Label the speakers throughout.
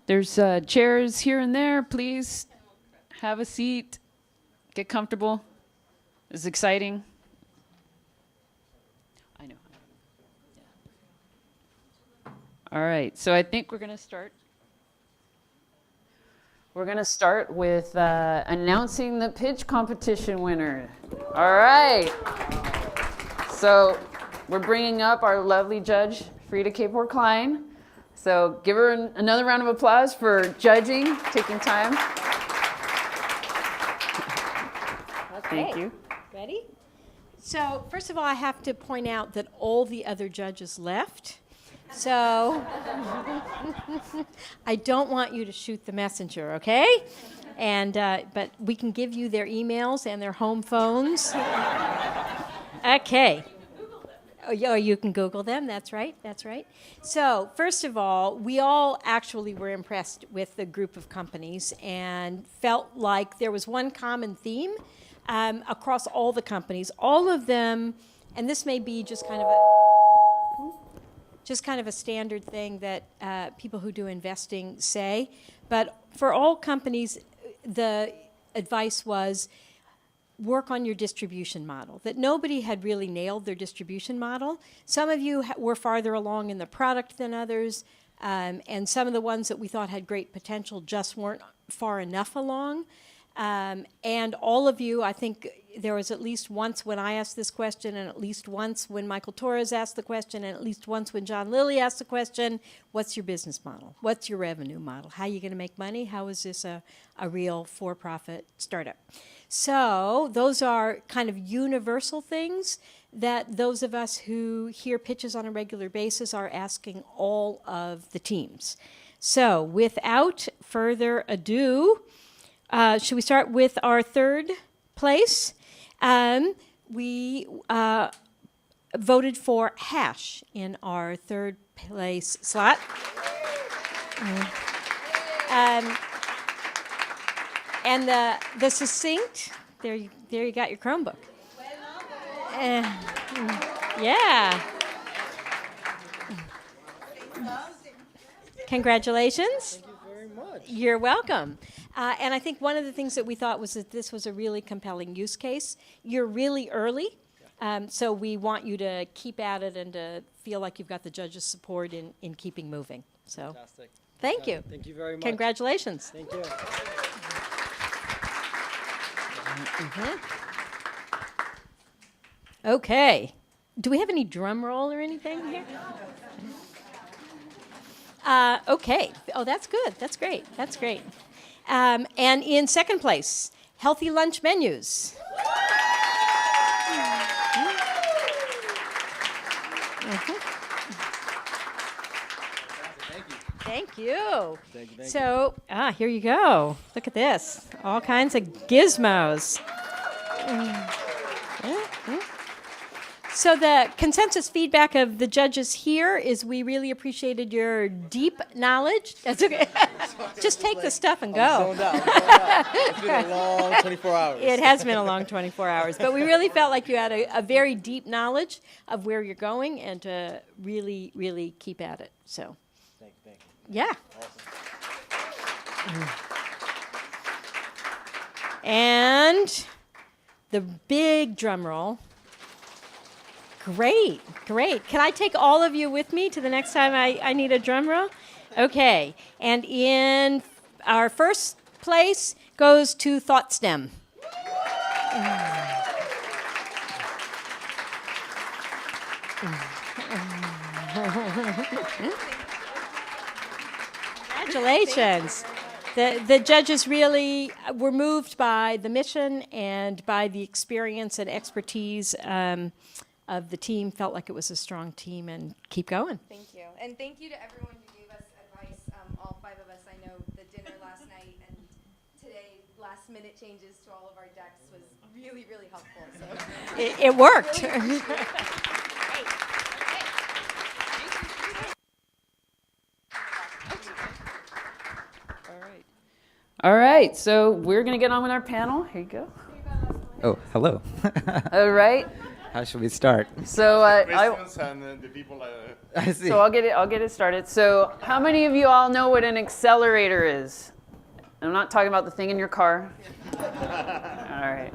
Speaker 1: There's chairs here and there. Please have a seat. Get comfortable. It's exciting. I know. Yeah. All right, so I think we're going to start. We're going to start with announcing the pitch competition winner. All right. So we're bringing up our lovely judge, Frida Kapor Klein. So give her another round of applause for judging, taking time.
Speaker 2: Okay.
Speaker 1: Thank you.
Speaker 2: Ready? So first of all, I have to point out that all the other judges left. So I don't want you to shoot the messenger, okay? And but we can give you their emails and their home phones. Okay. Oh, you can Google them. That's right. That's right. So first of all, we all actually were impressed with the group of companies and felt like there was one common theme across all the companies. All of them, and this may be just kind of a standard thing that people who do investing say, but for all companies, the advice was work on your distribution model, that nobody had really nailed their distribution model. Some of you were farther along in the product than others, and some of the ones that we thought had great potential just weren't far enough along. And all of you, I think there was at least once when I asked this question, and at least once when Michael Torres asked the question, and at least once when John Lilly asked the question, what's your business model? What's your revenue model? How are you going to make money? How is this a real for-profit startup? So those are kind of universal things that those of us who hear pitches on a regular basis are asking all of the teams. So without further ado, should we start with our third place? We voted for Hash in our third place slot. And the succinct, there you got your Chromebook. Yeah. Congratulations.
Speaker 3: Thank you very much.
Speaker 2: You're welcome. And I think one of the things that we thought was that this was a really compelling use case. You're really early, so we want you to keep at it and to feel like you've got the judges' support in keeping moving. So,
Speaker 3: Fantastic.
Speaker 2: thank you.
Speaker 3: Thank you very much.
Speaker 2: Congratulations.
Speaker 3: Thank you.
Speaker 2: Okay. Do we have any drum roll or anything here? Okay. Oh, that's good. That's great. That's great. And in second place, healthy lunch menus. Thank you.
Speaker 3: Thank you.
Speaker 2: So, here you go. Look at this. All kinds of gizmos. So the consensus feedback of the judges here is we really appreciated your deep knowledge. That's okay. Just take the stuff and go.
Speaker 3: Zoned out. It's been a long 24 hours.
Speaker 2: It has been a long 24 hours, but we really felt like you had a very deep knowledge of where you're going and to really, really keep at it. So,
Speaker 3: Thank you.
Speaker 2: yeah.
Speaker 3: Awesome.
Speaker 2: And the big drum roll. Great. Can I take all of you with me to the next time I need a drum roll? Okay. And in our first place goes to ThoughtStem. Congratulations. The judges really were moved by the mission and by the experience and expertise of the team, felt like it was a strong team, and keep going.
Speaker 4: Thank you. And thank you to everyone who gave us advice, all five of us. I know the dinner last night and today, last-minute changes to all of our decks was really, really helpful. So
Speaker 2: It worked.
Speaker 1: All right, so we're going to get on with our panel. Here you go.
Speaker 5: Oh, hello.
Speaker 1: All right.
Speaker 5: How should we start?
Speaker 1: So
Speaker 6: Questions and the people.
Speaker 5: I see.
Speaker 1: So I'll get it started. So how many of you all know what an accelerator is? I'm not talking about the thing in your car. All right.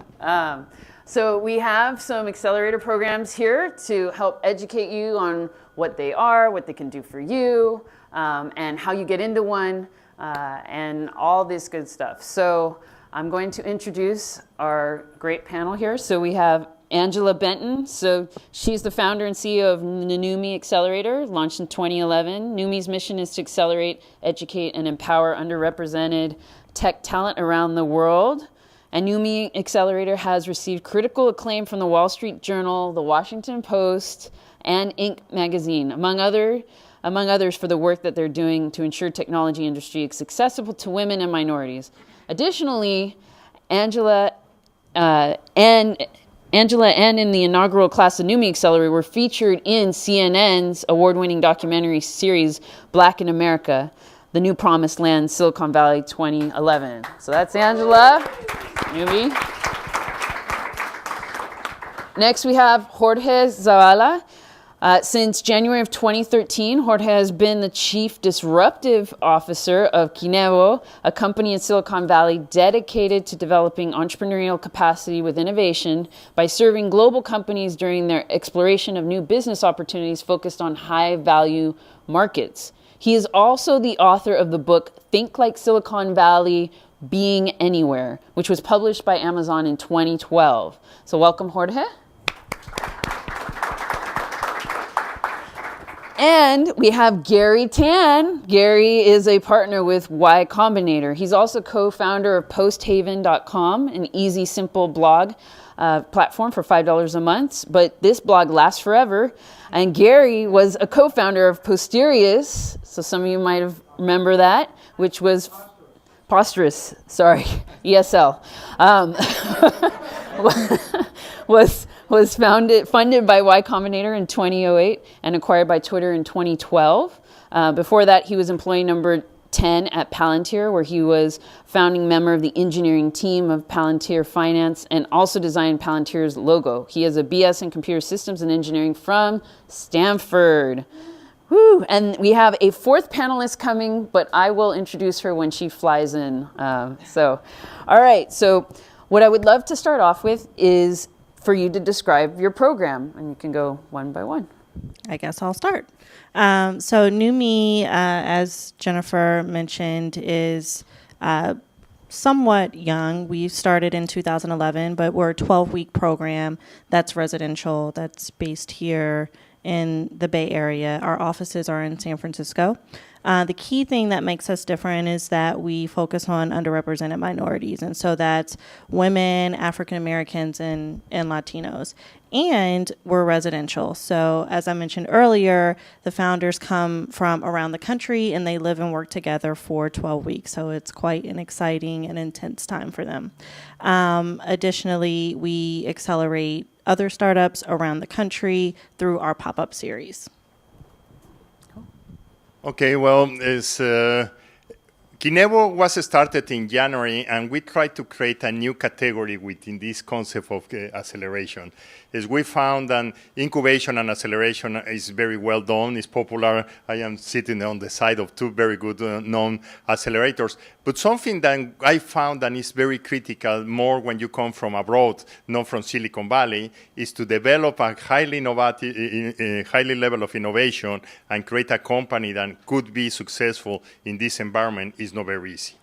Speaker 1: So we have some accelerator programs here to help educate you on what they are, what they can do for you, and how you get into one, and all this good stuff. So I'm going to introduce our great panel here. So we have Angela Benton. So she's the founder and CEO of NUMI Accelerator, launched in 2011. NUMI's mission is to accelerate, educate, and empower underrepresented tech talent around the world. And NUMI Accelerator has received critical acclaim from the Wall Street Journal, the Washington Post, and Inc. magazine, among others for the work that they're doing to ensure technology industry is accessible to women and minorities. Additionally, Angela and in the inaugural class of NUMI Accelerator were featured in CNN's award-winning documentary series, Black in America, The New Promised Land, Silicon Valley 2011. So that's Angela, NUMI. Next we have Jorge Zavala. Since January of 2013, Jorge has been the Chief Disruptive Officer of Kinevo, a company in Silicon Valley dedicated to developing entrepreneurial capacity with innovation by serving global companies during their exploration of new business opportunities focused on high-value markets. He is also the author of the book Think Like Silicon Valley, Being Anywhere, which was published by Amazon in 2012. So welcome, Jorge. And we have Gary Tan. Gary is a partner with Y Combinator. He's also co-founder of posthaven.com, an easy, simple blog platform for $5 a month. But this blog lasts forever. And Gary was a co-founder of Posterius, so some of you might have remember that, which was Posterous, sorry, ESL. Was funded by Y Combinator in 2008 and acquired by Twitter in 2012. Before that, he was employee number 10 at Palantir, where he was founding member of the engineering team of Palantir Finance and also designed Palantir's logo. He has a BS in computer systems and engineering from Stanford. Woo. And we have a fourth panelist coming, but I will introduce her when she flies in. All right, so what I would love to start off with is for you to describe your program, and you can go one by one.
Speaker 7: I guess I'll start. So NUMI, as Jennifer mentioned, is somewhat young. We started in 2011, but we're a 12-week program that's residential, that's based here in the Bay Area. Our offices are in San Francisco. The key thing that makes us different is that we focus on underrepresented minorities. And so that's women, African Americans, and Latinos. And we're residential. So as I mentioned earlier, the founders come from around the country and they live and work together for 12 weeks. So it's quite an exciting and intense time for them. Additionally, we accelerate other startups around the country through our pop-up series.
Speaker 6: Okay, well, Kinevo was started in January, and we tried to create a new category within this concept of acceleration. As we found that incubation and acceleration is very well done, is popular. I am sitting on the side of two very good known accelerators. But something that I found that is very critical, more when you come from abroad, not from Silicon Valley, is to develop a highly innovative, highly level of innovation and create a company that could be successful in this environment is not very easy.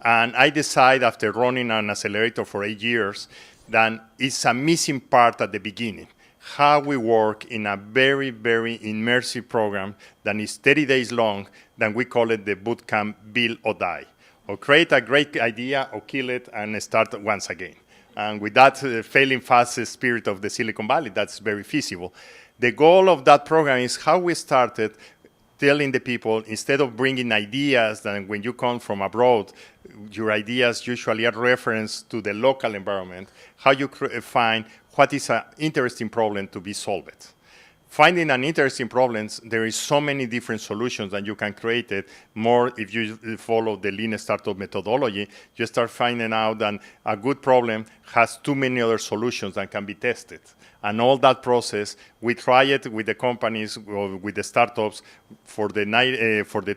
Speaker 6: And I decided after running an accelerator for 8 years that it's a missing part at the beginning. How we work in a very, very immersive program that is 30 days long, then we call it the bootcamp Build or Die. Or create a great idea or kill it and start once again. And with that failing fast spirit of the Silicon Valley, that's very feasible. The goal of that program is how we started telling the people, instead of bringing ideas that when you come from abroad, your ideas usually are reference to the local environment, how you find what is an interesting problem to be solved. finding an interesting problems, there is so many different solutions that you can create it. More if you follow the lean startup methodology, you start finding out that a good problem has too many other solutions that can be tested. And all that process, we try it with the companies, or with the startups for the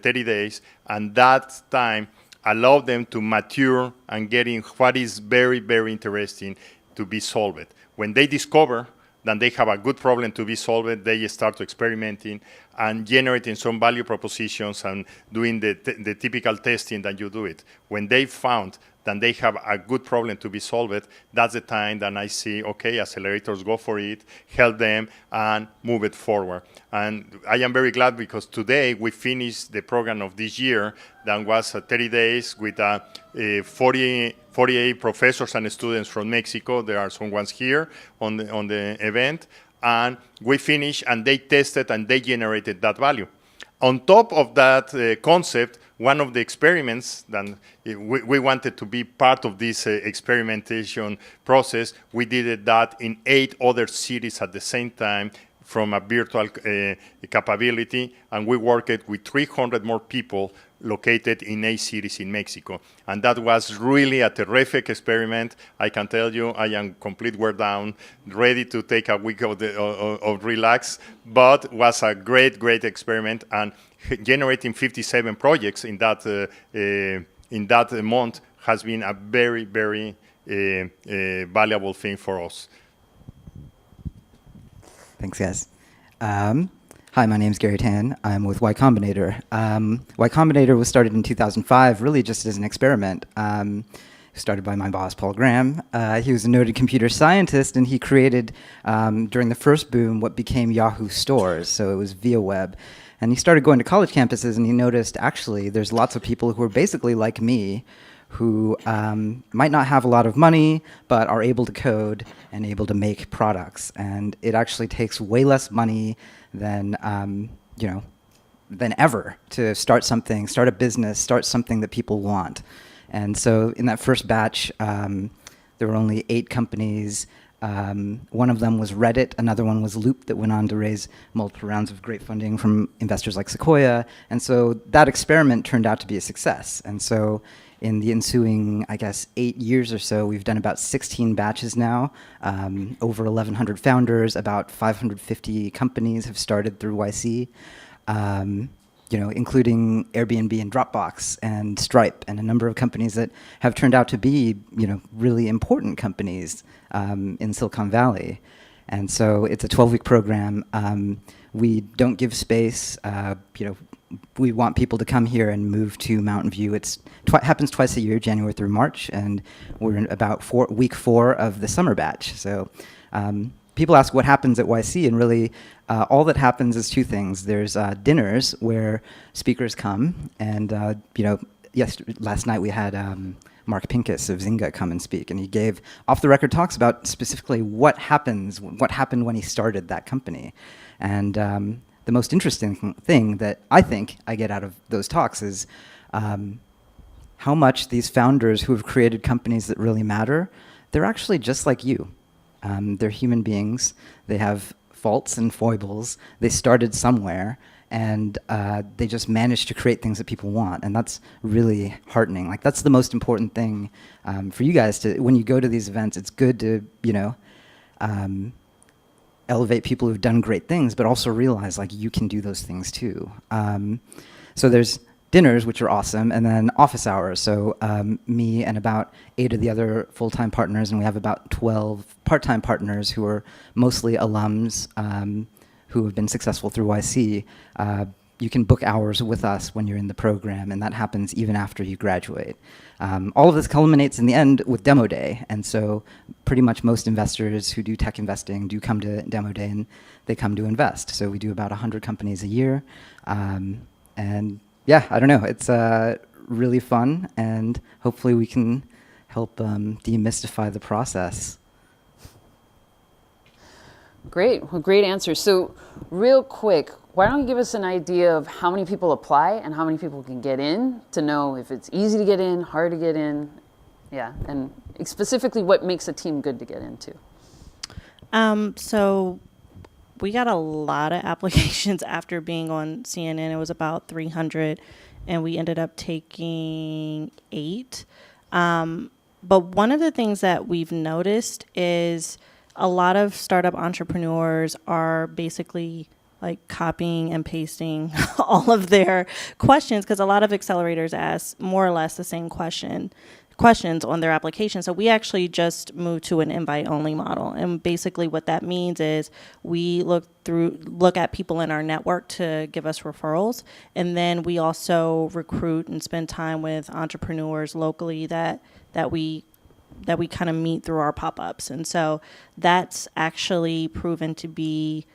Speaker 6: 30 days, and that time allow them to mature and getting what is very, very interesting to be solved. When they discover that they have a good problem to be solved, they start experimenting and generating some value propositions and doing the typical testing that you do it. When they found that they have a good problem to be solved, that's the time that I see, okay, accelerators, go for it, help them, and move it forward. And I am very glad because today we finished the program of this year that was 30 days with 48 professors and students from Mexico. There are some ones here on the event. And we finished, and they tested, and they generated that value. On top of that concept, one of the experiments that we wanted to be part of this experimentation process, we did that in 8 other cities at the same time from a virtual capability, and we worked with 300 more people located in 8 cities in Mexico. And that was really a terrific experiment. I can tell you, I am complete wear down, ready to take a week of relax, but was a great, great experiment. And generating 57 projects in that month has been a very, very valuable thing for us.
Speaker 5: Thanks, guys. Hi, my name is Gary Tan. I'm with Y Combinator. Y Combinator was started in 2005, really just as an experiment. Started by my boss, Paul Graham. He was a noted computer scientist, and he created, during the first boom, what became Yahoo Stores. So it was via web. And he started going to college campuses, and he noticed, actually, there's lots of people who are basically like me, who might not have a lot of money, but are able to code and able to make products. And it actually takes way less money than, than ever to start something, start a business, start something that people want. And so in that first batch, there were only 8 companies. One of them was Reddit, another one was Loop, that went on to raise multiple rounds of great funding from investors like Sequoia. And so that experiment turned out to be a success. And so in the ensuing, I guess, 8 years or so, we've done about 16 batches now, over 1,100 founders, about 550 companies have started through YC, including Airbnb and Dropbox and Stripe, and a number of companies that have turned out to be, really important companies in Silicon Valley. And so it's a 12-week program. We don't give space. We want people to come here and move to Mountain View. It happens twice a year, January through March, and we're in about week 4 of the summer batch. So people ask what happens at YC, and really all that happens is 2 things. There's dinners where speakers come, and last night we had Mark Pincus of Zynga come and speak, and he gave off-the-record talks about specifically what happened when he started that company. And the most interesting thing that I think I get out of those talks is how much these founders who have created companies that really matter, they're actually just like you. They're human beings. They have faults and foibles. They started somewhere, and they just managed to create things that people want. And that's really heartening. Like, that's the most important thing for you guys to, when you go to these events, it's good to, elevate people who've done great things, but also realize, like, you can do those things too. So there's dinners, which are awesome, and then office hours. So me and about 8 of the other full-time partners, and we have about 12 part-time partners who are mostly alums who have been successful through YC. You can book hours with us when you're in the program, and that happens even after you graduate. All of this culminates in the end with Demo Day, and so pretty much most investors who do tech investing do come to Demo Day, and they come to invest. So we do about 100 companies a year, and yeah, I don't know, it's really fun, and hopefully we can help demystify the process.
Speaker 1: Great. Well, great answer. So real quick, why don't you give us an idea of how many people apply and how many people can get in, to know if it's easy to get in, hard to get in, and specifically what makes a team good to get into.
Speaker 7: So we got a lot of applications after being on CNN. It was about 300, and we ended up taking 8. But one of the things that we've noticed is a lot of startup entrepreneurs are basically like copying and pasting all of their questions, because a lot of accelerators ask more or less the same questions on their application. So we actually just moved to an invite only model. And basically what that means is we look at people in our network to give us referrals. And then we also recruit and spend time with entrepreneurs locally that we kind of meet through our pop-ups. And so that's actually proven to be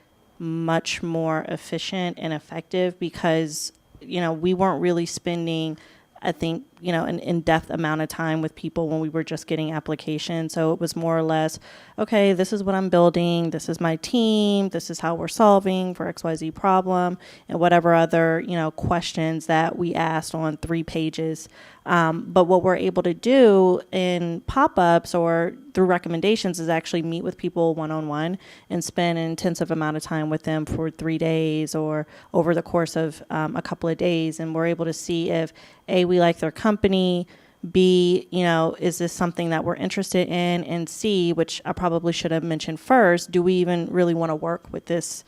Speaker 7: much more efficient and effective, because, we weren't really spending, I think, an in-depth amount of time with people when we were just getting applications. So it was more or less, okay, this is what I'm building, this is my team, this is how we're solving for XYZ problem, and whatever other, questions that we asked on 3 pages. But what we're able to do in pop-ups or through recommendations is actually meet with people one-on-one and spend an intensive amount of time with them for 3 days or over the course of a couple of days. And we're able to see if, A, we like their company, B, is this something that we're interested in, and C, which I probably should have mentioned first, do we even really want to work with this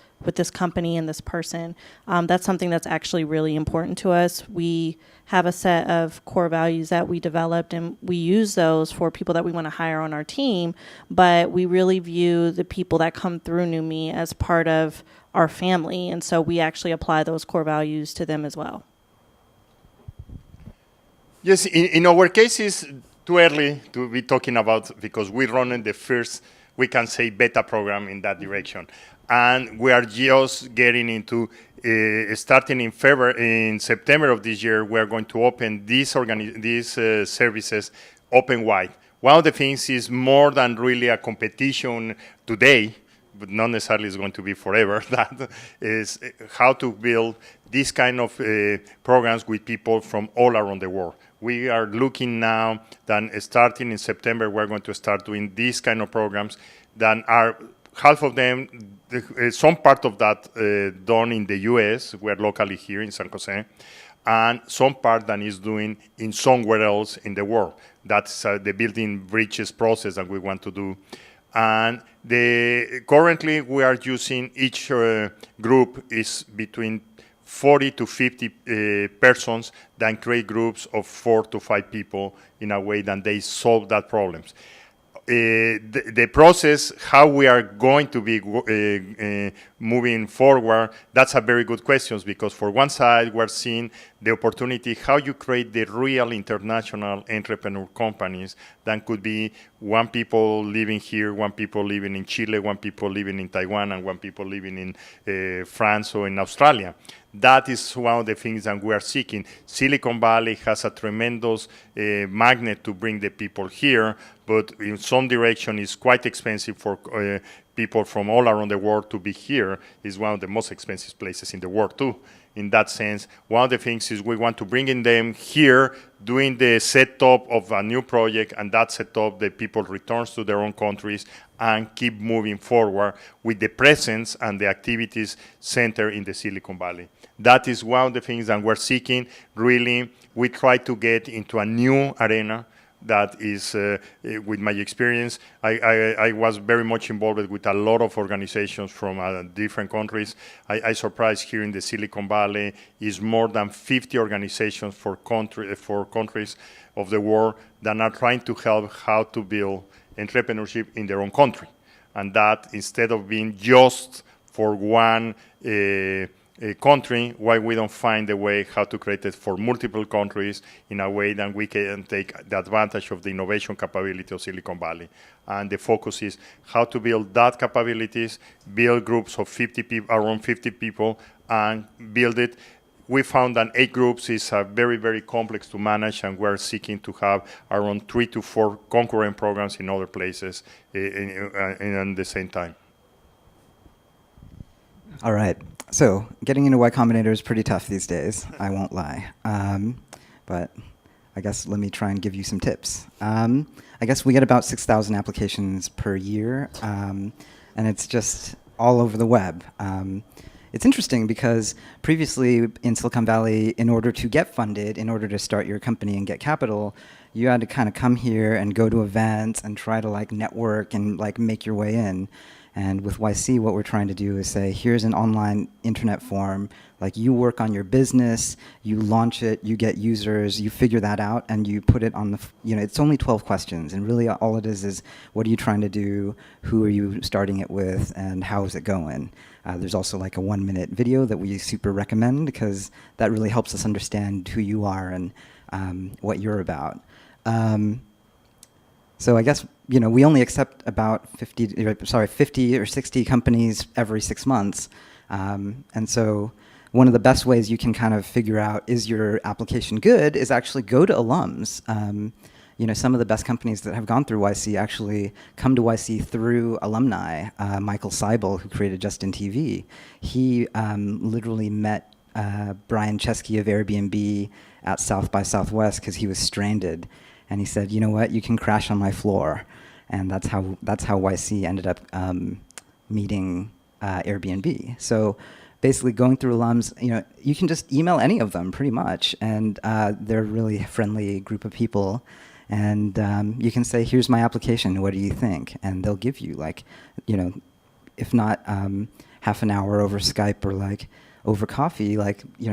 Speaker 7: company and this person? That's something that's actually really important to us. We have a set of core values that we developed, and we use those for people that we want to hire on our team, but we really view the people that come through New Me as part of our family, and so we actually apply those core values to them as well.
Speaker 6: Yes, in our case, it's too early to be talking about, because we're running the first, we can say, beta program in that direction. And we are just getting into, starting in September of this year, we're going to open these services open wide. One of the things is more than really a competition today, but not necessarily is going to be forever, that is how to build these kind of programs with people from all around the world. We are looking now that starting in September, we're going to start doing these kind of programs that are half of them, some part of that done in the US, we're locally here in San Jose, and some part that is doing in somewhere else in the world. That's the building bridges process that we want to do. And currently we are using, each group is between 40 to 50 persons that create groups of 4 to 5 people in a way that they solve that problems. The process, how we are going to be moving forward, that's a very good question, because for one side, we're seeing the opportunity, how you create the real international entrepreneur companies that could be 1 people living here, 1 people living in Chile, 1 people living in Taiwan, and 1 people living in France or in Australia. That is one of the things that we are seeking. Silicon Valley has a tremendous magnet to bring the people here, but in some direction it's quite expensive for people from all around the world to be here. It's one of the most expensive places in the world too. In that sense, one of the things is we want to bring in them here, doing the setup of a new project, and that setup, the people returns to their own countries and keep moving forward with the presence and the activities center in the Silicon Valley. That is one of the things that we're seeking. Really, we try to get into a new arena. That is, with my experience, I was very much involved with a lot of organizations from different countries. I surprised here in the Silicon Valley is more than 50 organizations for countries of the world that are trying to help how to build entrepreneurship in their own country. And that, instead of being just for one country, why we don't find a way how to create it for multiple countries in a way that we can take the advantage of the innovation capability of Silicon Valley. And the focus is how to build that capabilities, build groups of 50 people, around 50 people, and build it. We found that 8 groups is very, very complex to manage, and we're seeking to have around 3 to 4 concurrent programs in other places in the same time.
Speaker 5: All right. So getting into Y Combinator is pretty tough these days, I won't lie. But I guess let me try and give you some tips. I guess we get about 6,000 applications per year, and it's just all over the web. It's interesting because previously in Silicon Valley, in order to get funded, in order to start your company and get capital, you had to kind of come here and go to events and try to like network and like make your way in. And with YC, what we're trying to do is say, here's an online internet forum. Like you work on your business, you launch it, you get users, you figure that out, and you put it on the, it's only 12 questions. And really all it is what are you trying to do? Who are you starting it with? And how is it going? There's also like a 1-minute video that we super recommend because that really helps us understand who you are and what you're about. So I guess, we only accept about 50 or 60 companies every 6 months. And so one of the best ways you can kind of figure out, is your application good, is actually go to alums. Some of the best companies that have gone through YC actually come to YC through alumni. Michael Seibel, who created Justin TV, he literally met Brian Chesky of Airbnb at South by Southwest because he was stranded. And he said, you know what, you can crash on my floor. And that's how YC ended up meeting Airbnb. So basically going through alums, you can just email any of them pretty much. And they're a really friendly group of people. And you can say, here's my application, what do you think? And they'll give you if not half an hour over Skype or over coffee,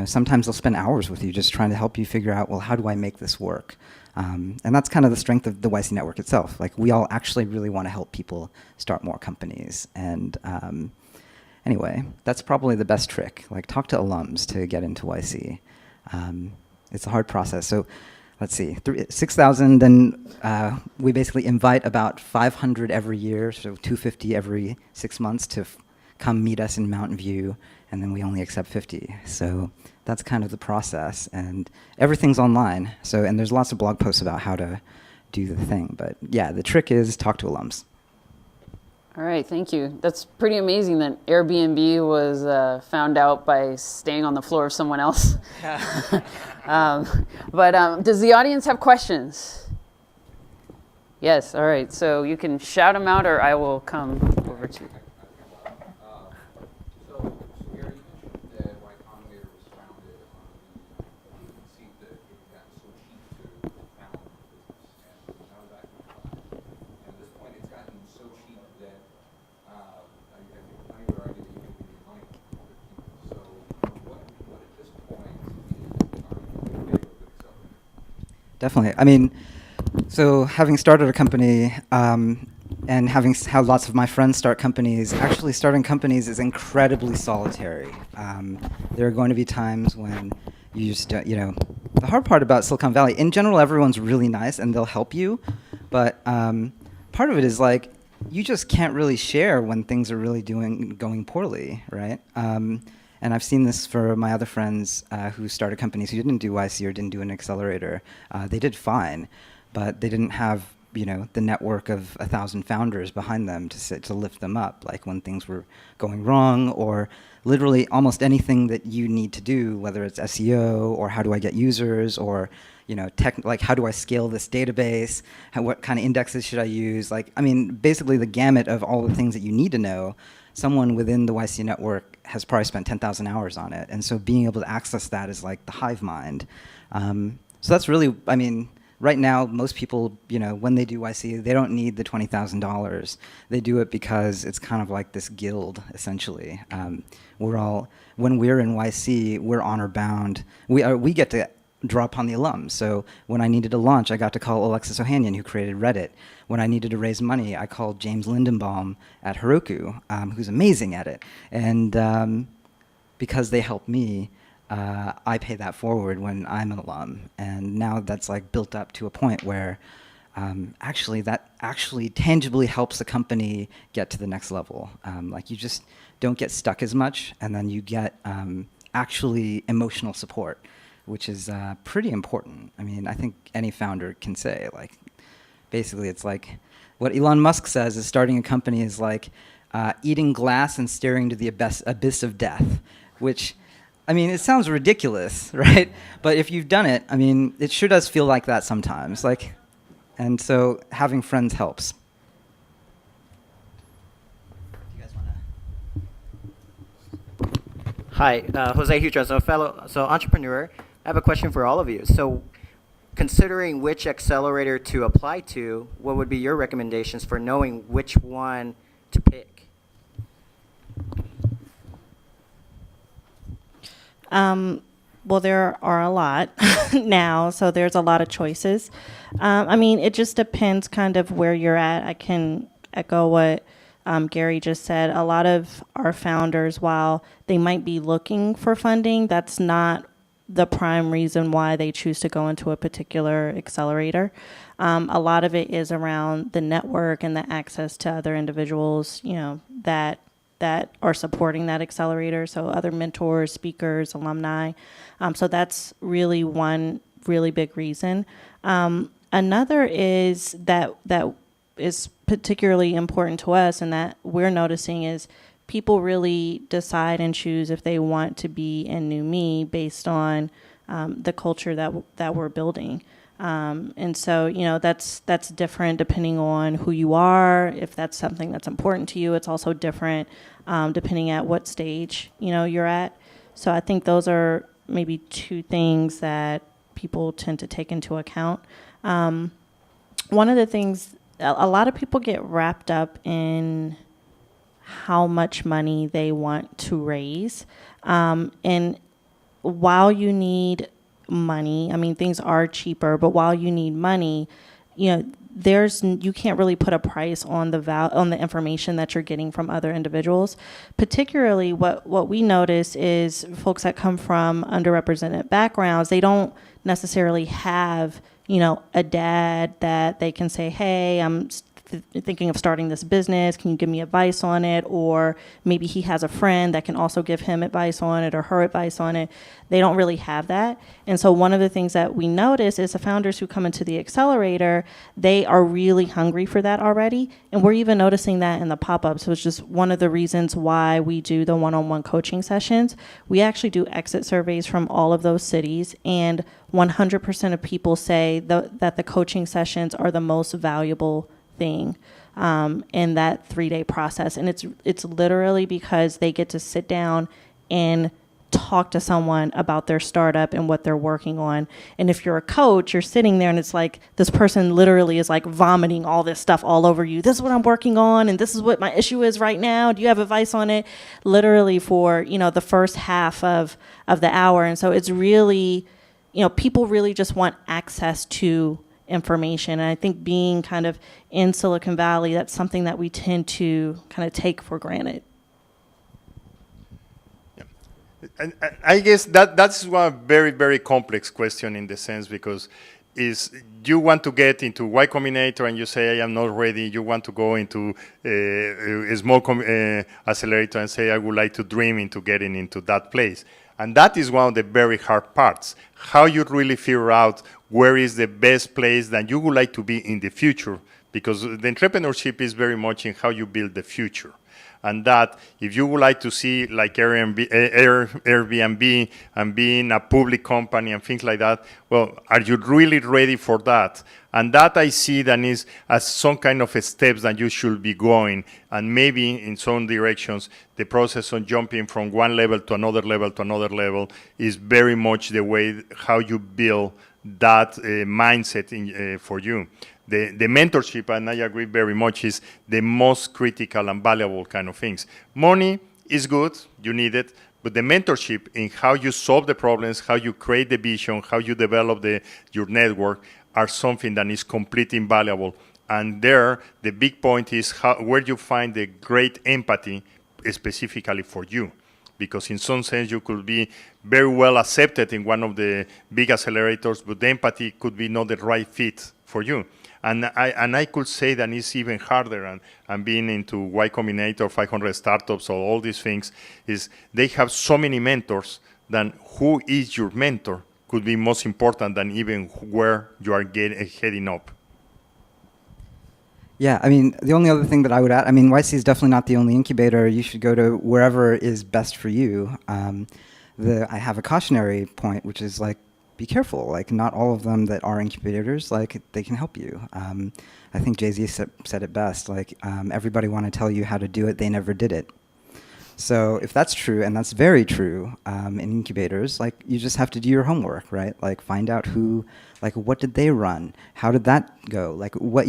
Speaker 5: sometimes they'll spend hours with you just trying to help you figure out, well, how do I make this work? And that's kind of the strength of the YC network itself. We all actually really want to help people start more companies. And anyway, that's probably the best trick. Talk to alums to get into YC. It's a hard process. So let's see, 6,000, then we basically invite about 500 every year, so 250 every 6 months to come meet us in Mountain View, and then we only accept 50. So that's kind of the process, and everything's online. And there's lots of blog posts about how to do the thing. But yeah, the trick is talk to alums.
Speaker 1: All right, thank you. That's pretty amazing that Airbnb was found out by staying on the floor of someone else. But does the audience have questions? Yes, all right. So you can shout them out or I will come over to you.
Speaker 8: So Gary, you mentioned that Y Combinator was founded on the conceit that it had gotten so cheap to found a business. And that was back in 2005. And at this point, it's gotten so cheap that I would argue that you can make money from other people. So what at this point are you in favor of accelerating?
Speaker 5: Definitely. So having started a company and having had lots of my friends start companies, actually starting companies is incredibly solitary. There are going to be times when you just, the hard part about Silicon Valley, in general, everyone's really nice and they'll help you. But part of it is you just can't really share when things are really going poorly, right? And I've seen this for my other friends who started companies who didn't do YC or didn't do an accelerator. They did fine, but they didn't have the network of 1,000 founders behind them to lift them up, when things were going wrong, or literally almost anything that you need to do, whether it's SEO or how do I get users, or how do I scale this database? What kind of indexes should I use? Basically the gamut of all the things that you need to know. Someone within the YC network has probably spent 10,000 hours on it, and so being able to access that is the hive mind. So that's really, right now, most people, when they do YC, they don't need the $20,000. They do it because it's kind of like this guild, essentially. When we're in YC, we're honor bound. We get to draw upon the alums. So when I needed to launch, I got to call Alexis Ohanian, who created Reddit. When I needed to raise money, I called James Lindenbaum at Heroku, who's amazing at it. And because they helped me, I pay that forward when I'm an alum. And now that's built up to a point where that actually tangibly helps a company get to the next level. You just don't get stuck as much, and then you get actually emotional support, which is pretty important. I think any founder can say, basically it's what Elon Musk says is starting a company is eating glass and staring to the abyss of death, which, it sounds ridiculous, right? But if you've done it, it sure does feel like that sometimes. And so having friends helps. Do you guys want to?
Speaker 9: Hi, Jose Hutra, so entrepreneur. I have a question for all of you. So, considering which accelerator to apply to, what would be your recommendations for knowing which one to pick?
Speaker 7: Well, there are a lot now, so there's a lot of choices. I mean, it just depends kind of where you're at. I can echo what Gary just said. A lot of our founders, while they might be looking for funding, that's not the prime reason why they choose to go into a particular accelerator. A lot of it is around the network and the access to other individuals, you know, that are supporting that accelerator. So other mentors, speakers, alumni. So that's really one really big reason. Another is that is particularly important to us and that we're noticing is people really decide and choose if they want to be in New Me based on the culture that we're building. And so, you know, that's different depending on who you are. If that's something that's important to you, it's also different depending at what stage, you know, you're at. So I think those are maybe two things that people tend to take into account. One of the things, a lot of people get wrapped up in how much money they want to raise. And while you need money, I mean, things are cheaper, but while you need money, you know, you can't really put a price on on the information that you're getting from other individuals. Particularly what we notice is folks that come from underrepresented backgrounds, they don't necessarily have, you know, a dad that they can say, hey, I'm thinking of starting this business. Can you give me advice on it? Or maybe he has a friend that can also give him advice on it or her advice on it. They don't really have that. And so one of the things that we notice is the founders who come into the accelerator, they are really hungry for that already. And we're even noticing that in the pop-ups. So it's just one of the reasons why we do the one-on-one coaching sessions. We actually do exit surveys from all of those cities, and 100% of people say that the coaching sessions are the most valuable thing in that 3-day process. And it's literally because they get to sit down and talk to someone about their startup and what they're working on. And if you're a coach, you're sitting there and it's like this person literally is like vomiting all this stuff all over you. This is what I'm working on and this is what my issue is right now. Do you have advice on it? Literally for, you know, the first half of the hour. And so it's really, you know, people really just want access to information. And I think being kind of in Silicon Valley, that's something that we tend to kind of take for granted.
Speaker 6: Yeah. And I guess that's one very, very complex question in the sense because is you want to get into Y Combinator and you say, I am not ready. You want to go into a small accelerator and say, I would like to dream into getting into that place. And that is one of the very hard parts, how you really figure out where is the best place that you would like to be in the future, because the entrepreneurship is very much in how you build the future. And that if you would like to see like Airbnb and being a public company and things like that, well, are you really ready for that? And that I see that is as some kind of steps that you should be going. And maybe in some directions, the process of jumping from one level to another level to another level is very much the way how you build that mindset for you. The mentorship, and I agree very much, is the most critical and valuable kind of things. Money is good, you need it, but the mentorship in how you solve the problems, how you create the vision, how you develop your network are something that is completely invaluable. And there, the big point is where you find the great empathy specifically for you. Because in some sense, you could be very well accepted in one of the big accelerators, but the empathy could be not the right fit for you. And I could say that it's even harder, and being into Y Combinator, 500 startups, or all these things, is they have so many mentors that who is your mentor could be most important than even where you are heading up.
Speaker 5: Yeah, I mean, the only other thing that I would add, I mean, YC is definitely not the only incubator. You should go to wherever is best for you. I have a cautionary point, which is like, be careful. Like, not all of them that are incubators, like, they can help you. I think Jay-Z said it best. Like, everybody want to tell you how to do it. They never did it. So if that's true, and that's very true in incubators, like you just have to do your homework, right? Like find out who, like what did they run? How did that go? Like what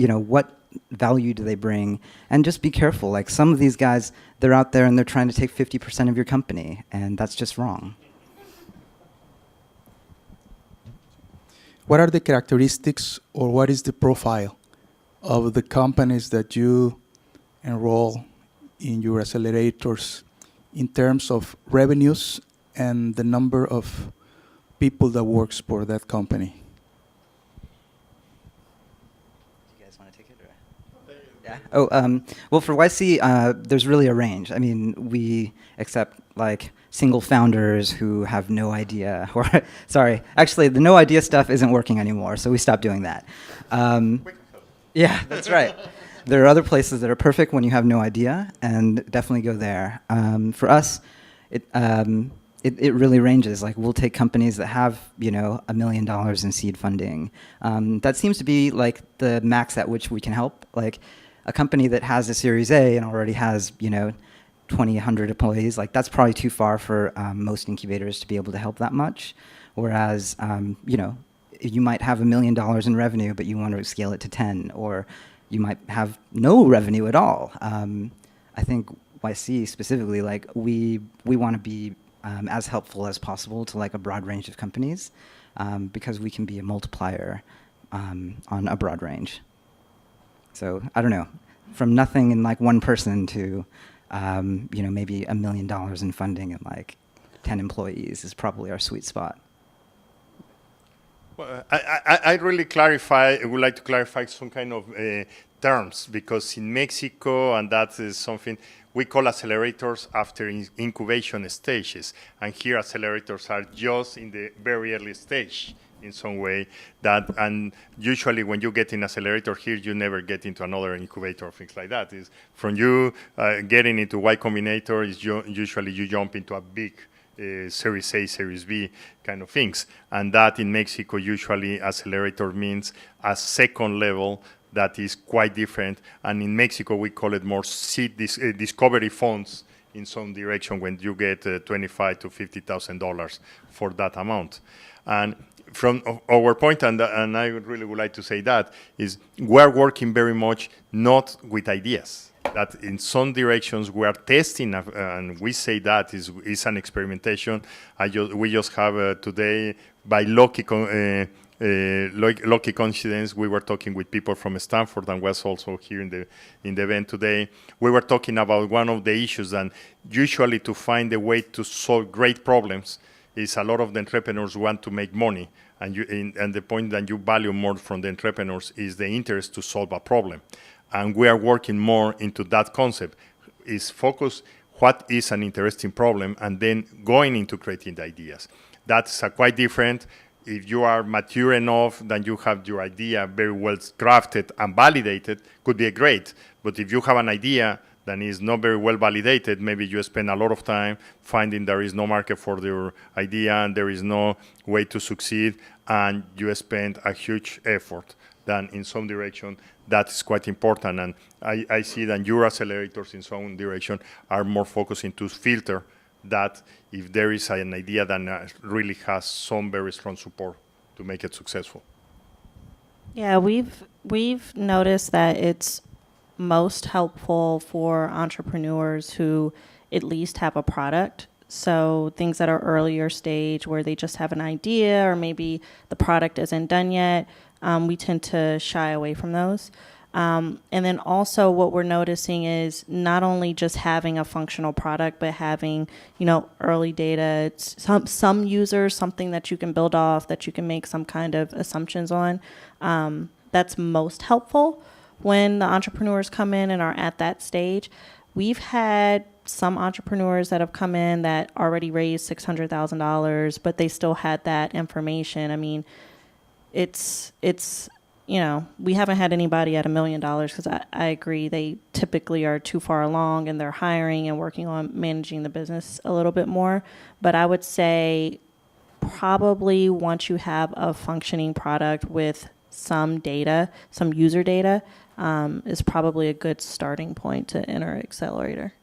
Speaker 5: value do they bring? And just be careful. Like some of these guys, they're out there and they're trying to take 50% of your company, and that's just wrong.
Speaker 10: What are the characteristics or what is the profile of the companies that you enroll in your accelerators in terms of revenues and the number of people that works for that company?
Speaker 5: You guys want to take it? Or? Yeah. Oh, well, for YC, there's really a range. I mean, we accept like single founders who have no idea. Or sorry, actually, the no idea stuff isn't working anymore, so we stopped doing that. Yeah, that's right. There are other places that are perfect when you have no idea, and definitely go there. For us, it really ranges. Like we'll take companies that have $1 million in seed funding. That seems to be like the max at which we can help. Like a company that has a Series A and already has 2,100 employees. Like that's probably too far for most incubators to be able to help that much. Whereas you might have $1 million in revenue, but you want to scale it to 10, or you might have no revenue at all. I think YC specifically, like we want to be as helpful as possible to like a broad range of companies because we can be a multiplier on a broad range. So I don't know, from nothing in like one person to maybe $1 million in funding and like 10 employees is probably our sweet spot.
Speaker 6: Well, I would like to clarify some kind of terms, because in Mexico, and that is something we call accelerators after incubation stages. And here accelerators are just in the very early stage in some way. And usually when you get in accelerator here, you never get into another incubator or things like that. Is from you getting into Y Combinator, is usually you jump into a big Series A, Series B kind of things. And that in Mexico, usually accelerator means a second level that is quite different. And in Mexico, we call it more seed discovery funds in some direction when you get $25,000 to $50,000 for that amount. And from our point, and I really would like to say that, is we're working very much not with ideas. That in some directions we are testing, and we say that is an experimentation. We just have today, by lucky coincidence, we were talking with people from Stanford and was also here in the event today. We were talking about one of the issues, and usually to find a way to solve great problems is a lot of the entrepreneurs want to make money, and the point that you value more from the entrepreneurs is the interest to solve a problem. And we are working more into that concept, is focus what is an interesting problem and then going into creating the ideas. That's quite different. If you are mature enough, then you have your idea very well crafted and validated, could be great. But if you have an idea that is not very well validated, maybe you spend a lot of time finding there is no market for your idea and there is no way to succeed, and you spend a huge effort. Then in some direction, that is quite important. And I see that your accelerators in some direction are more focusing to filter that if there is an idea that really has some very strong support to make it successful.
Speaker 7: Yeah, we've noticed that it's most helpful for entrepreneurs who at least have a product. So things that are earlier stage where they just have an idea or maybe the product isn't done yet, we tend to shy away from those. And then also what we're noticing is not only just having a functional product, but having, early data, some users, something that you can build off, that you can make some kind of assumptions on. That's most helpful when the entrepreneurs come in and are at that stage. We've had some entrepreneurs that have come in that already raised $600,000, but they still had that information. I mean, it's we haven't had anybody at $1 million because I agree they typically are too far along and they're hiring and working on managing the business a little bit more. But I would say probably once you have a functioning product with some data, some user data, is probably a good starting point to enter Accelerator.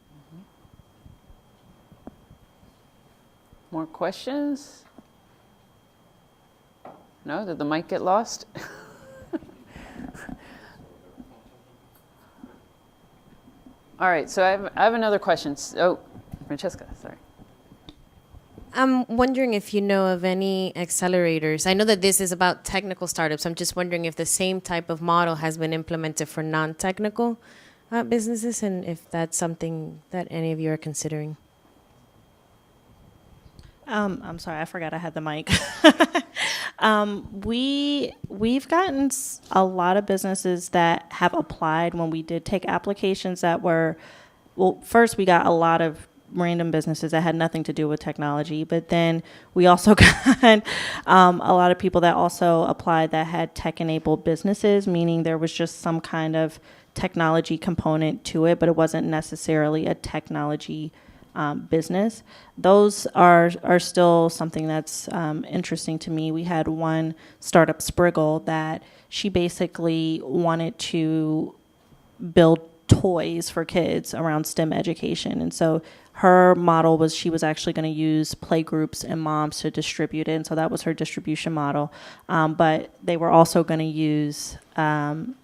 Speaker 1: More questions? No? Did the mic get lost? All right, so I have another question. Oh, Francesca, sorry.
Speaker 11: I'm wondering if you know of any accelerators. I know that this is about technical startups. I'm just wondering if the same type of model has been implemented for non-technical businesses, and if that's something that any of you are considering.
Speaker 7: I'm sorry, I forgot I had the mic. We've gotten a lot of businesses that have applied when we did take applications that were, well, first we got a lot of random businesses that had nothing to do with technology, but then we also got a lot of people that also applied that had tech-enabled businesses, meaning there was just some kind of technology component to it, but it wasn't necessarily a technology business. Those are still something that's interesting to me. We had one startup, Spriggle, that she basically wanted to build toys for kids around STEM education. And so her model was she was actually going to use play groups and moms to distribute it. And so that was her distribution model. But they were also going to use part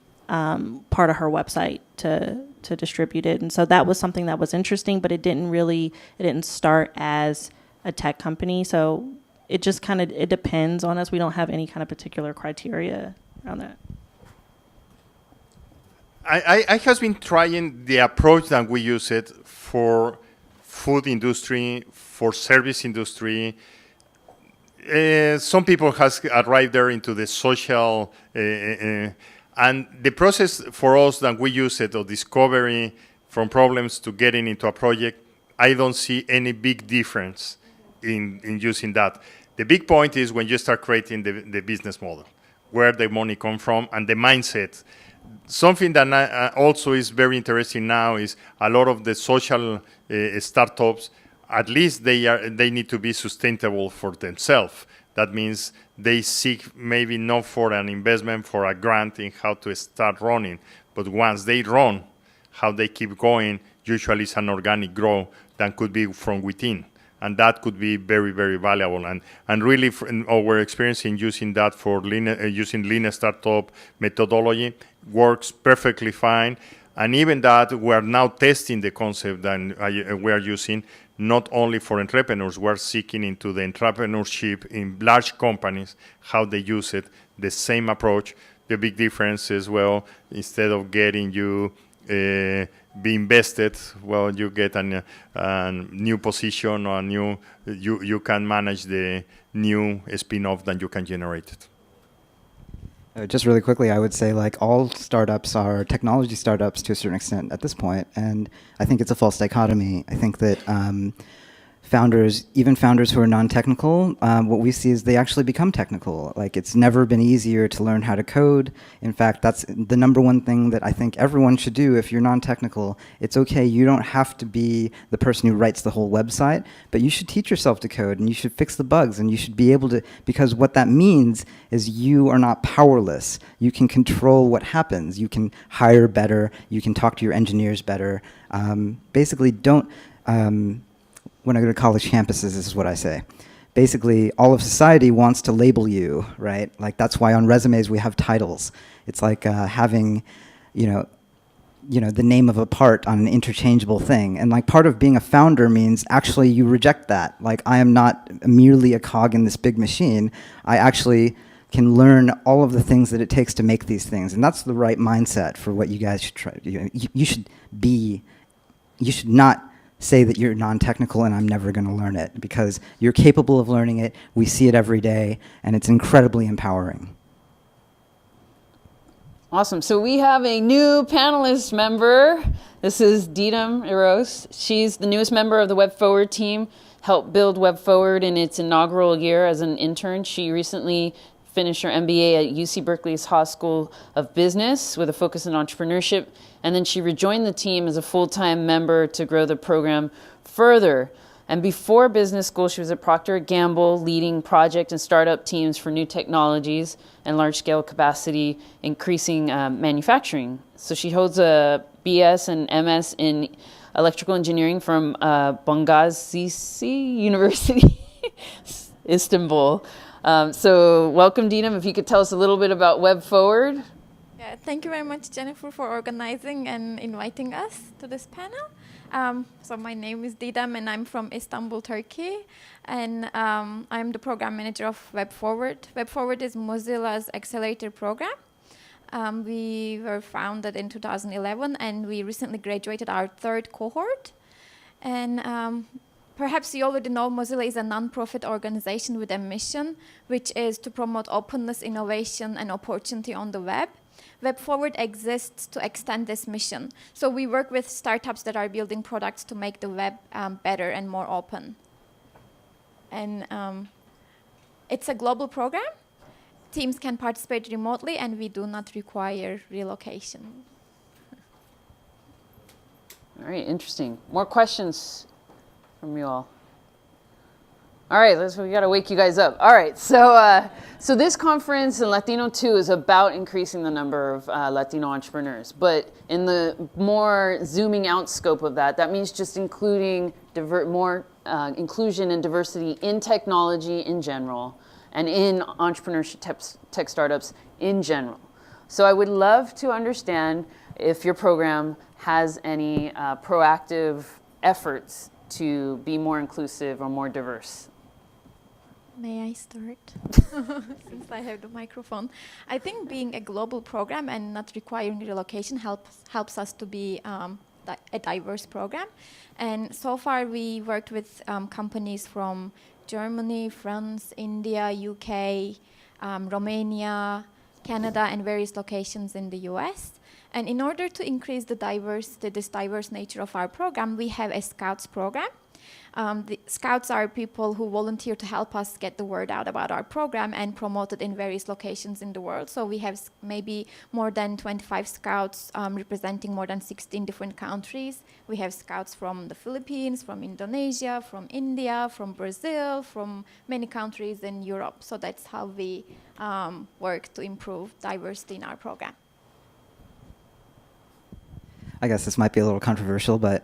Speaker 7: of her website to distribute it. And so that was something that was interesting, but it didn't start as a tech company. So it just kind of, it depends on us. We don't have any kind of particular criteria around that.
Speaker 6: I have been trying the approach that we use it for food industry, for service industry. Some people has arrived there into the social, and the process for us that we use it of discovery from problems to getting into a project, I don't see any big difference in using that. The big point is when you start creating the business model, where the money comes from and the mindset. Something that also is very interesting now is a lot of the social startups, at least they need to be sustainable for themselves. That means they seek maybe not for an investment, for a grant in how to start running, but once they run, how they keep going, usually it's an organic growth that could be from within. And that could be very, very valuable. And really, our experience in using that for using lean startup methodology works perfectly fine. And even that, we are now testing the concept that we are using not only for entrepreneurs, we're seeking into the entrepreneurship in large companies, how they use it, the same approach. The big difference is, well, instead of getting you be invested, well, you get a new position or you can manage the new spin-off that you can generate it.
Speaker 5: Just really quickly, I would say like all startups are technology startups to a certain extent at this point, and I think it's a false dichotomy. I think that founders, even founders who are non-technical, what we see is they actually become technical. Like it's never been easier to learn how to code. In fact, that's the number one thing that I think everyone should do if you're non-technical. It's okay, you don't have to be the person who writes the whole website, but you should teach yourself to code and you should fix the bugs and you should be able to, because what that means is you are not powerless. You can control what happens. You can hire better. You can talk to your engineers better. Basically, don't, when I go to college campuses, this is what I say. Basically, all of society wants to label you, right? Like that's why on resumes we have titles. It's like having, the name of a part on an interchangeable thing. And like part of being a founder means actually you reject that. Like I am not merely a cog in this big machine. I actually can learn all of the things that it takes to make these things. And that's the right mindset for what you guys should try. You should not say that you're non-technical and I'm never going to learn it, because you're capable of learning it. We see it every day, and it's incredibly empowering.
Speaker 1: Awesome. So we have a new panelist member. This is Didam Eros. She's the newest member of the Web Forward team, helped build Web Forward in its inaugural year as an intern. She recently finished her MBA at UC Berkeley's Haas School of Business with a focus on entrepreneurship. And then she rejoined the team as a full-time member to grow the program further. And before business school, she was at Procter & Gamble, leading project and startup teams for new technologies and large-scale capacity increasing manufacturing. So she holds a BS and MS in electrical engineering from Bangladesh University. Istanbul. So welcome, Dinem. If you could tell us a little bit about Web Forward.
Speaker 12: Yeah, thank you very much, Jennifer, for organizing and inviting us to this panel. So my name is Didem, and I'm from Istanbul, Turkey. And I'm the program manager of Web Forward. Web Forward is Mozilla's accelerator program. We were founded in 2011, and we recently graduated our third cohort. And perhaps you already know Mozilla is a non-profit organization with a mission, which is to promote openness, innovation, and opportunity on the web. Web Forward exists to extend this mission. So we work with startups that are building products to make the web better and more open. And it's a global program. Teams can participate remotely, and we do not require relocation.
Speaker 1: All right, interesting. More questions from you all? All right, we got to wake you guys up. All right, so this conference in Latino 2 is about increasing the number of Latino entrepreneurs. But in the more zooming out scope of that, that means just including more inclusion and diversity in technology in general and in entrepreneurship tech startups in general. So I would love to understand if your program has any proactive efforts to be more inclusive or more diverse.
Speaker 12: May I start? Since I have the microphone. I think being a global program and not requiring relocation helps us to be a diverse program. And so far we worked with companies from Germany, France, India, UK, Romania, Canada, and various locations in the US. And in order to increase this diverse nature of our program, we have a Scouts program. The Scouts are people who volunteer to help us get the word out about our program and promote it in various locations in the world. So we have maybe more than 25 Scouts representing more than 16 different countries. We have Scouts from the Philippines, from Indonesia, from India, from Brazil, from many countries in Europe. So that's how we work to improve diversity in our program.
Speaker 5: I guess this might be a little controversial, but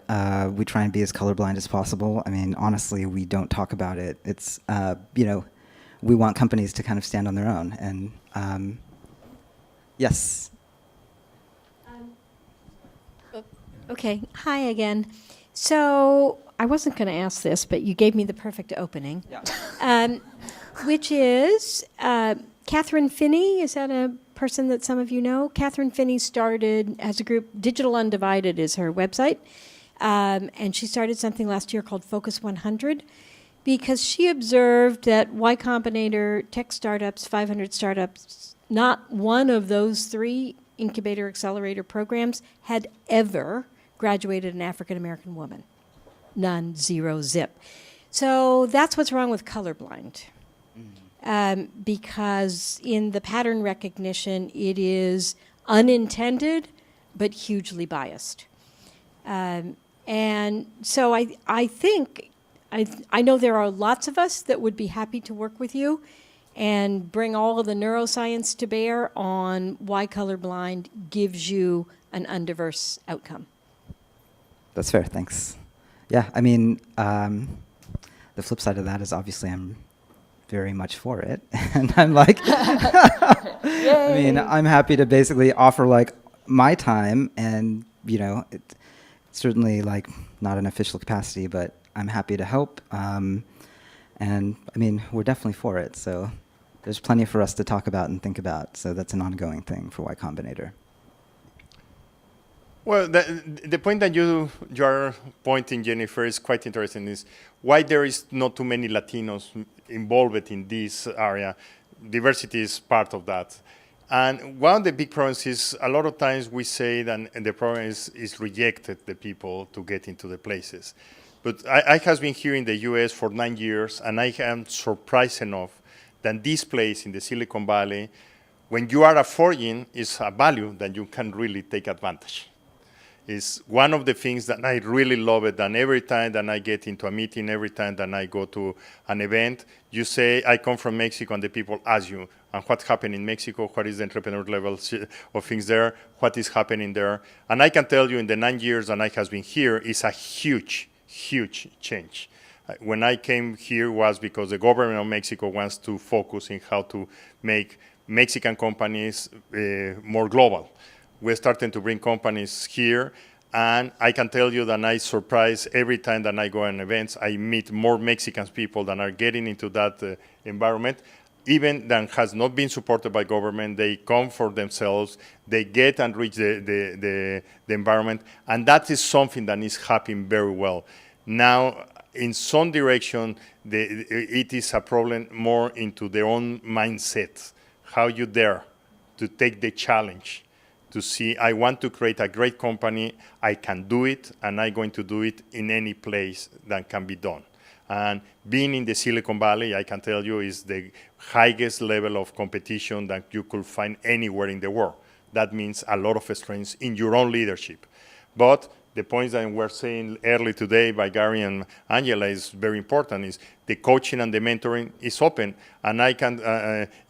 Speaker 5: we try and be as colorblind as possible. I mean, honestly, we don't talk about it. It's, we want companies to kind of stand on their own. And yes.
Speaker 2: Okay, hi again. So I wasn't going to ask this, but you gave me the perfect opening. Yeah. Which is Catherine Finney. Is that a person that some of you know? Catherine Finney started as a group, Digital Undivided is her website, and she started something last year called Focus 100 because she observed that Y Combinator, tech startups, 500 startups, not one of those 3 incubator accelerator programs had ever graduated an African-American woman. None, 0, zip. So that's what's wrong with colorblind. Because in the pattern recognition, it is unintended, but hugely biased. And so I think, I know there are lots of us that would be happy to work with you and bring all of the neuroscience to bear on why colorblind gives you an undiverse outcome.
Speaker 5: That's fair, thanks. Yeah, I mean, the flip side of that is obviously I'm very much for it. And I'm like, I mean, I'm happy to basically offer like my time and, it's certainly like not an official capacity, but I'm happy to help. And I mean, we're definitely for it. So there's plenty for us to talk about and think about. So that's an ongoing thing for Y Combinator.
Speaker 6: Well, the point that you are pointing, Jennifer, is quite interesting, is why there is not too many Latinos involved in this area. Diversity is part of that. And one of the big problems is a lot of times we say that the problem is rejected the people to get into the places. But I have been here in the US for 9 years, and I am surprised enough that this place in the Silicon Valley, when you are a foreign, is a value that you can really take advantage. Is one of the things that I really love it, and every time that I get into a meeting, every time that I go to an event, you say, I come from Mexico, and the people ask you, and what happened in Mexico, what is the entrepreneur level of things there, what is happening there. And I can tell you in the 9 years that I have been here, is a huge, huge change. When I came here was because the government of Mexico wants to focus in how to make Mexican companies more global. We're starting to bring companies here, and I can tell you that I surprise every time that I go on events. I meet more Mexican people that are getting into that environment, even that has not been supported by government. They come for themselves, they get and reach the environment, and that is something that is happening very well. Now, in some direction, it is a problem more into their own mindset, how you dare to take the challenge, to see, I want to create a great company, I can do it, and I'm going to do it in any place that can be done. And being in the Silicon Valley, I can tell you, is the highest level of competition that you could find anywhere in the world. That means a lot of strengths in your own leadership. But the points that were saying early today by Gary and Angela is very important, is the coaching and the mentoring is open. And I can,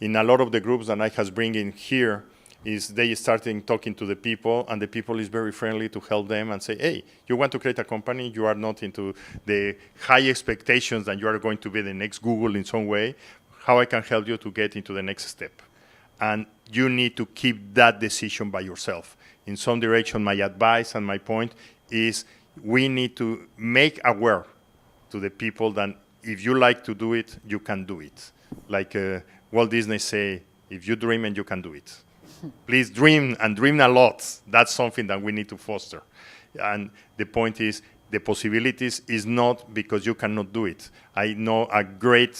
Speaker 6: in a lot of the groups that I has bring in here, is they starting talking to the people, and the people is very friendly to help them and say, hey, you want to create a company, you are not into the high expectations that you are going to be the next Google in some way, how I can help you to get into the next step. And you need to keep that decision by yourself. In some direction, my advice and my point is we need to make aware to the people that if you like to do it, you can do it. Like Walt Disney say, if you dream and you can do it. Please dream, and dream a lot. That's something that we need to foster. And the point is, the possibilities is not because you cannot do it. I know a great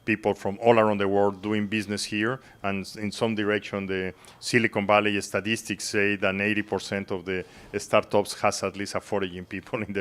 Speaker 6: people from all around the world doing business here, and in some direction, the Silicon Valley statistics say that 80% of the startups has at least a foreign people in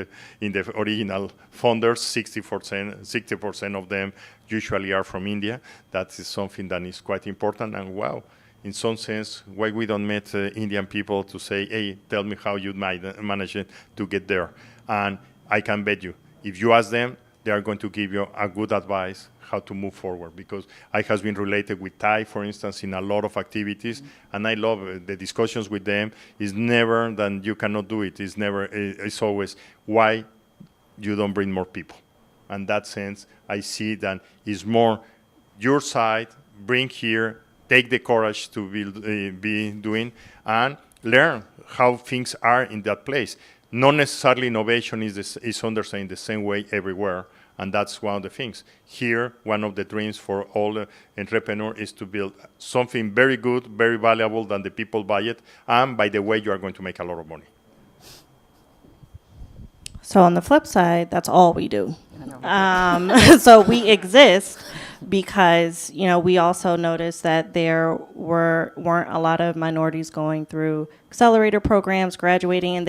Speaker 6: the original founders. 60% of them usually are from India. That is something that is quite important, and wow. In some sense, why we don't meet Indian people to say, hey, tell me how you might manage it to get there. And I can bet you, if you ask them, they are going to give you a good advice how to move forward. Because I has been related with Thai, for instance, in a lot of activities, and I love the discussions with them. It's never that you cannot do it. It's always why you don't bring more people. In that sense, I see that it's more your side, bring here, take the courage to be doing, and learn how things are in that place. Not necessarily innovation is understood the same way everywhere, and that's one of the things. Here, one of the dreams for all the entrepreneurs is to build something very good, very valuable, that the people buy it, and by the way, you are going to make a lot of money.
Speaker 7: So on the flip side, that's all we do. So we exist because, we also noticed that there weren't a lot of minorities going through accelerator programs, graduating, and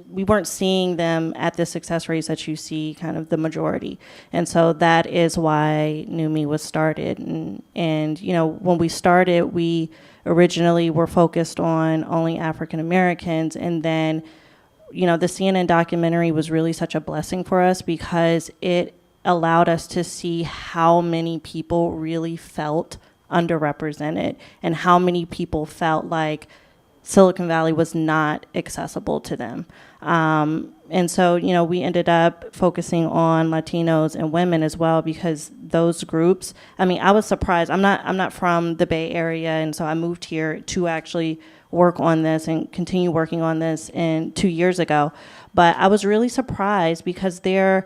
Speaker 7: we weren't seeing them at the success rates that you see kind of the majority. And so that is why NewMe was started. And when we started, we originally were focused on only African Americans, and then the CNN documentary was really such a blessing for us because it allowed us to see how many people really felt underrepresented and how many people felt like Silicon Valley was not accessible to them. And so, we ended up focusing on Latinos and women as well, because those groups, I was surprised. I'm not from the Bay Area, and so I moved here to actually work on this and continue working on this 2 years ago. But I was really surprised because there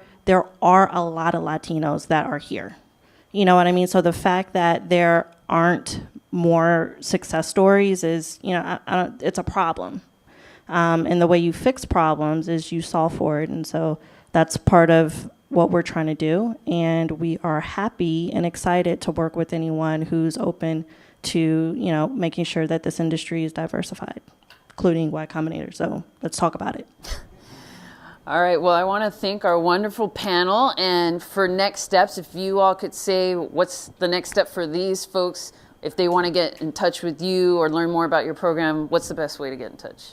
Speaker 7: are a lot of Latinos that are here. You know what I mean? So the fact that there aren't more success stories is, it's a problem. And the way you fix problems is you solve for it. And so that's part of what we're trying to do. And we are happy and excited to work with anyone who's open to, making sure that this industry is diversified, including Y Combinator. So let's talk about it.
Speaker 1: All right, well, I want to thank our wonderful panel. And for next steps, if you all could say what's the next step for these folks, if they want to get in touch with you or learn more about your program, what's the best way to get in touch?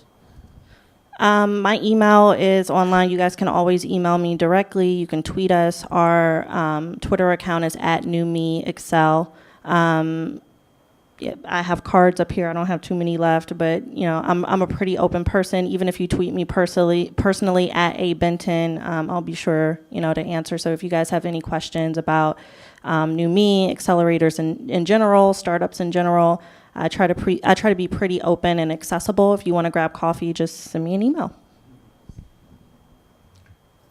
Speaker 7: My email is online. You guys can always email me directly. You can tweet us. Our Twitter account is @NewMeExcel. yeah, I have cards up here. I don't have too many left, but I'm a pretty open person. Even if you tweet me personally at A Benton, I'll be sure to answer. So if you guys have any questions about New Me, accelerators in general, startups in general, I try to be pretty open and accessible. If you want to grab coffee, just send me an email.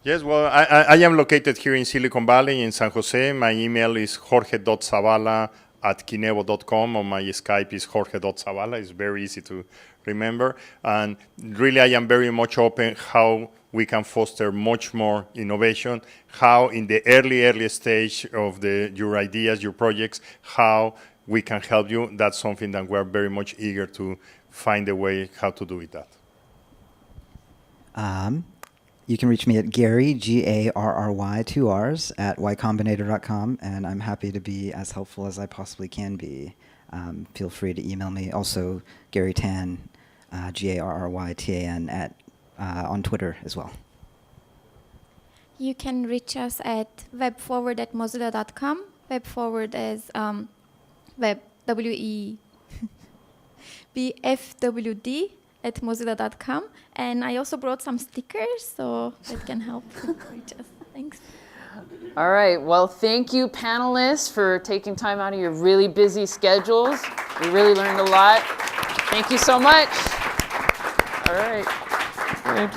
Speaker 6: Yes, well, I am located here in Silicon Valley, in San Jose. My email is jorge.zavala@kinevo.com, or my Skype is jorge.zavala. It's very easy to remember. And really, I am very much open how we can foster much more innovation, how in the early stage of your ideas, your projects, how we can help you. That's something that we're very much eager to find a way how to do it that.
Speaker 5: You can reach me at Gary, Garry, 2 R's, at ycombinator.com, and I'm happy to be as helpful as I possibly can be. Feel free to email me. Also, Gary Tan, GarryTan, on Twitter as well.
Speaker 12: You can reach us at webforward@mozilla.com. Webforward is web, WEBFWD at mozilla.com. And I also brought some stickers, so that can help reach us. Thanks.
Speaker 1: All right. Well, thank you, panelists, for taking time out of your really busy schedules. We really learned a lot. Thank you so much. All right. Good.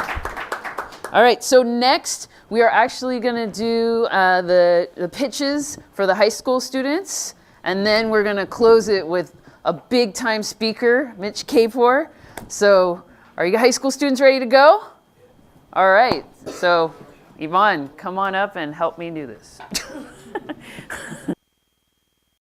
Speaker 1: All right. So next, we are actually going to do the pitches for the high school students. And then we're going to close it with a big-time speaker, Mitch Kapor. So are you high school students ready to go? All right. So Yvonne, come on up and help me do this.